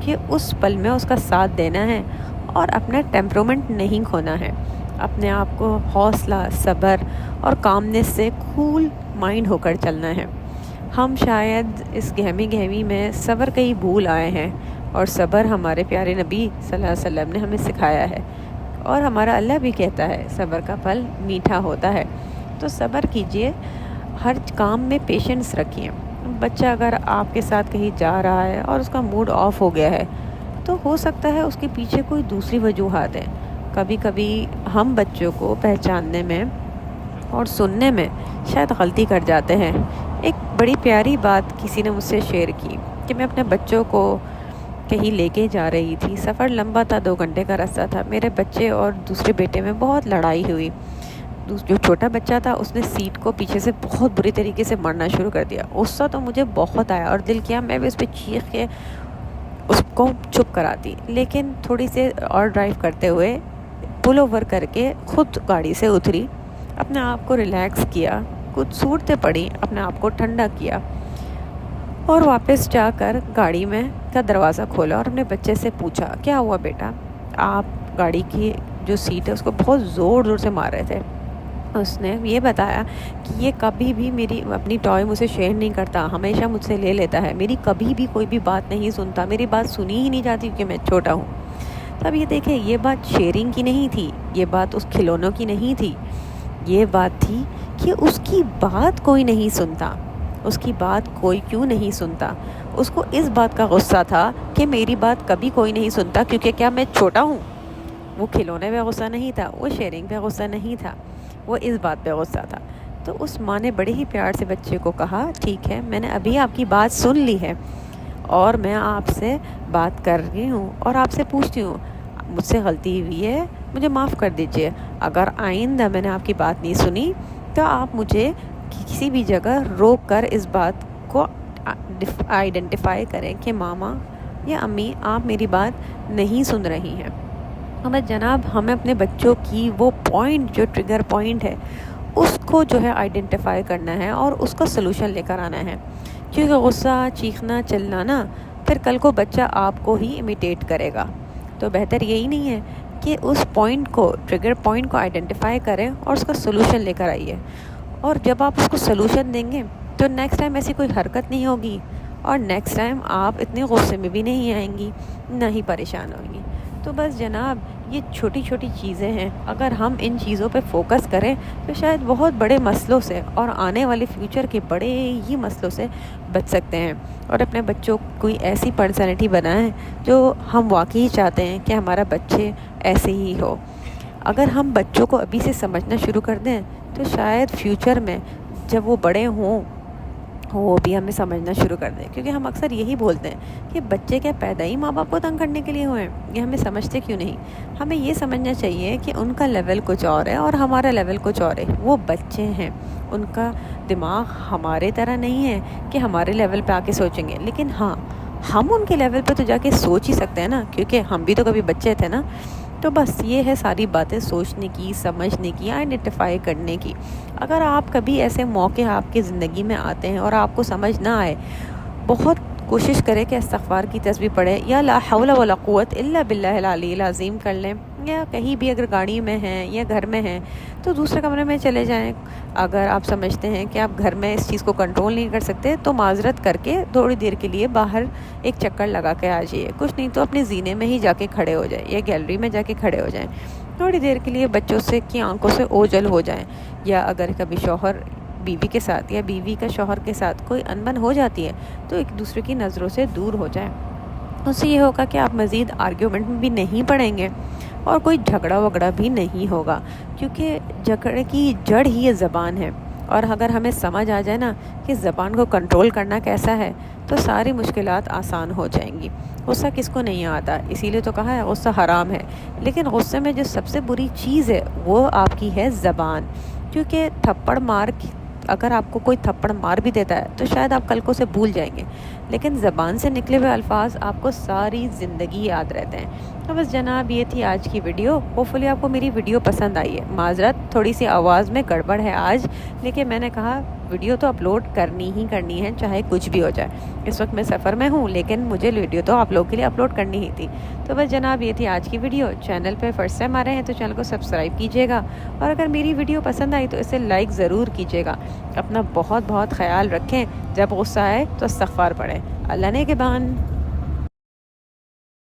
کہ اس پل میں اس کا ساتھ دینا ہے اور اپنا ٹیمپرومنٹ نہیں کھونا ہے. اپنے آپ کو حوصلہ، صبر اور کامنس سے کول مائنڈ ہو کر چلنا ہے. ہم شاید اس گہمی میں صبر کہیں بھول آئے ہیں، اور صبر ہمارے پیارے نبی صلی اللہ علیہ وسلم نے ہمیں سکھایا ہے، اور ہمارا اللہ بھی کہتا ہے صبر کا پھل میٹھا ہوتا ہے. تو صبر کیجئے، ہر کام میں پیشنس رکھیے. بچہ اگر آپ کے ساتھ کہیں جا رہا ہے اور اس کا موڈ آف ہو گیا ہے تو ہو سکتا ہے اس کے پیچھے کوئی دوسری وجوہات ہیں. کبھی کبھی ہم بچوں کو پہچاننے میں اور سننے میں شاید غلطی کر جاتے ہیں. ایک بڑی پیاری بات کسی نے مجھ سے شیئر کی کہ میں اپنے بچوں کو کہیں لے کے جا رہی تھی. سفر لمبا تھا، 2 گھنٹے کا راستہ تھا. میرے بچے اور دوسرے بیٹے میں بہت لڑائی ہوئی. جو چھوٹا بچہ تھا اس نے سیٹ کو پیچھے سے بہت بری طریقے سے مارنا شروع کر دیا. غصہ تو مجھے بہت آیا اور دل کیا میں بھی اس پہ چیخ کے اس کو چپ کراتی. لیکن تھوڑی سے اور ڈرائیو کرتے ہوئے پل اوور کر کے خود گاڑی سے اتری، اپنے آپ کو ریلیکس کیا، کچھ صورتیں پڑی، اپنے آپ کو ٹھنڈا کیا، اور واپس جا کر گاڑی میں کا دروازہ کھولا اور اپنے بچے سے پوچھا کیا ہوا بیٹا، آپ گاڑی کی جو سیٹ ہے اس کو بہت زور سے مار رہے تھے. اس نے یہ بتایا کہ یہ کبھی بھی میری اپنی ٹوائے مجھ سے شیئر نہیں کرتا، ہمیشہ مجھ سے لے لیتا ہے، میری کبھی بھی کوئی بھی بات نہیں سنتا، میری بات سنی ہی نہیں جاتی کیونکہ میں چھوٹا ہوں. تب یہ دیکھیں، یہ بات شیئرنگ کی نہیں تھی، یہ بات اس کھلونوں کی نہیں تھی، یہ بات تھی کہ اس کی بات کوئی نہیں سنتا. اس کی بات کوئی کیوں نہیں سنتا؟ اس کو اس بات کا غصہ تھا کہ میری بات کبھی کوئی نہیں سنتا کیونکہ کیا میں چھوٹا ہوں. وہ کھلونے پہ غصہ نہیں تھا، وہ شیئرنگ پہ غصہ نہیں تھا، وہ اس بات پہ غصہ تھا. تو اس ماں نے بڑے ہی پیار سے بچے کو کہا ٹھیک ہے، میں نے ابھی آپ کی بات سن لی ہے اور میں آپ سے بات کر رہی ہوں اور آپ سے پوچھتی ہوں، مجھ سے غلطی ہوئی ہے، مجھے معاف کر دیجئے. اگر آئندہ میں نے آپ کی بات نہیں سنی تو آپ مجھے کسی بھی جگہ روک کر اس بات کو آئیڈینٹیفائی کریں کہ ماما یا امی آپ میری بات نہیں سن رہی ہیں. ہمیں جناب ہمیں اپنے بچوں کی وہ پوائنٹ جو ٹریگر پوائنٹ ہے اس کو جو ہے آئیڈینٹیفائی کرنا ہے اور اس کا سلوشن لے کر آنا ہے. کیونکہ غصہ، چیخنا، چلانا پھر کل کو بچہ آپ کو ہی امیٹیٹ کرے گا. تو بہتر یہی نہیں ہے کہ اس پوائنٹ کو، ٹریگر پوائنٹ کو آئیڈینٹیفائی کریں اور اس کا سلوشن لے کر آئیے. اور جب آپ اس کو سلوشن دیں گے تو نیکسٹ ٹائم ایسی کوئی حرکت نہیں ہوگی اور نیکسٹ ٹائم آپ اتنے غصے میں بھی نہیں آئیں گی، نہ ہی پریشان ہوں گی. تو بس جناب یہ چھوٹی چھوٹی چیزیں ہیں، اگر ہم ان چیزوں پہ فوکس کریں تو شاید بہت بڑے مسئلوں سے اور آنے والے فیوچر کے بڑے ہی مسئلوں سے بچ سکتے ہیں، اور اپنے بچوں کو کوئی ایسی پرسنالٹی بنائیں جو ہم واقعی چاہتے ہیں کہ ہمارا بچے ایسے ہی ہو. اگر ہم بچوں کو ابھی سے سمجھنا شروع کر دیں تو شاید فیوچر میں جب وہ بڑے ہوں وہ بھی ہمیں سمجھنا شروع کر دیں. کیونکہ ہم اکثر یہی بولتے ہیں کہ بچے کیا پیدا ہی ماں باپ کو تنگ کرنے کے لیے ہوئے ہیں، یہ ہمیں سمجھتے کیوں نہیں؟ ہمیں یہ سمجھنا چاہیے کہ ان کا لیول کچھ اور ہے اور ہمارا لیول کچھ اور ہے. وہ بچے ہیں، ان کا دماغ ہمارے طرح نہیں ہے کہ ہمارے لیول پہ آ کے سوچیں گے، لیکن ہاں ہم ان کے لیول پہ تو جا کے سوچ ہی سکتے ہیں نا، کیونکہ ہم بھی تو کبھی بچے تھے نا. تو بس یہ ہے ساری باتیں سوچنے کی، سمجھنے کی، آئیڈینٹیفائی کرنے کی. اگر آپ کبھی ایسے موقع آپ کی زندگی میں آتے ہیں اور آپ کو سمجھ نہ آئے، بہت کوشش کریں کہ استغفار کی تسبیح پڑھیں یا لا حول ولا قوت الا باللہ العلی العظیم کر لیں، یا کہیں بھی اگر گاڑی میں ہیں یا گھر میں ہیں تو دوسرے کمرے میں چلے جائیں. اگر آپ سمجھتے ہیں کہ آپ گھر میں اس چیز کو کنٹرول نہیں کر سکتے تو معذرت کر کے تھوڑی دیر کے لیے باہر ایک چکر لگا کے آ جائیے. کچھ نہیں تو اپنے زینے میں ہی جا کے کھڑے ہو جائیں یا گیلری میں جا کے کھڑے ہو جائیں، تھوڑی دیر کے لیے بچوں سے کی آنکھوں سے اوجھل ہو جائیں. یا اگر کبھی شوہر بیوی کے ساتھ یا بیوی کا شوہر کے ساتھ کوئی انبن ہو جاتی ہے تو ایک دوسرے کی نظروں سے دور ہو جائیں. اس سے یہ ہوگا کہ آپ مزید آرگیومنٹ میں بھی نہیں پڑیں گے اور کوئی جھگڑا وگڑا بھی نہیں ہوگا، کیونکہ جھگڑے کی جڑ ہی یہ زبان ہے. اور اگر ہمیں سمجھ آ جائے نا کہ زبان کو کنٹرول کرنا کیسا ہے تو ساری مشکلات آسان ہو جائیں گی. غصہ کس کو نہیں آتا؟ اسی لیے تو کہا ہے غصہ حرام ہے. لیکن غصے میں جو سب سے بری چیز ہے وہ آپ کی ہے زبان. کیونکہ تھپڑ مار، اگر آپ کو کوئی تھپڑ مار بھی دیتا ہے تو شاید آپ کل کو اسے بھول جائیں گے، لیکن زبان سے نکلے ہوئے الفاظ آپ کو ساری زندگی یاد رہتے ہیں۔ تو بس جناب یہ تھی آج کی ویڈیو، ہوپفلی آپ کو میری ویڈیو پسند آئی ہے۔ معذرت تھوڑی سی آواز میں گڑبڑ ہے آج، لیکن میں نے کہا ویڈیو تو اپلوڈ کرنی ہی کرنی ہے چاہے کچھ بھی ہو جائے۔ اس وقت میں سفر میں ہوں لیکن مجھے ویڈیو تو آپ لوگوں کے لیے اپلوڈ کرنی ہی تھی۔ تو بس جناب یہ تھی آج کی ویڈیو۔ چینل پہ فرسٹ ٹائم آ رہے ہیں تو چینل کو سبسکرائب کیجیے گا، اور اگر میری ویڈیو پسند آئی تو اسے لائک ضرور کیجیے گا۔ اپنا بہت بہت خیال رکھیں، جب غصہ آئے تو استغفار پڑھیں۔ اللہ نے کے بان۔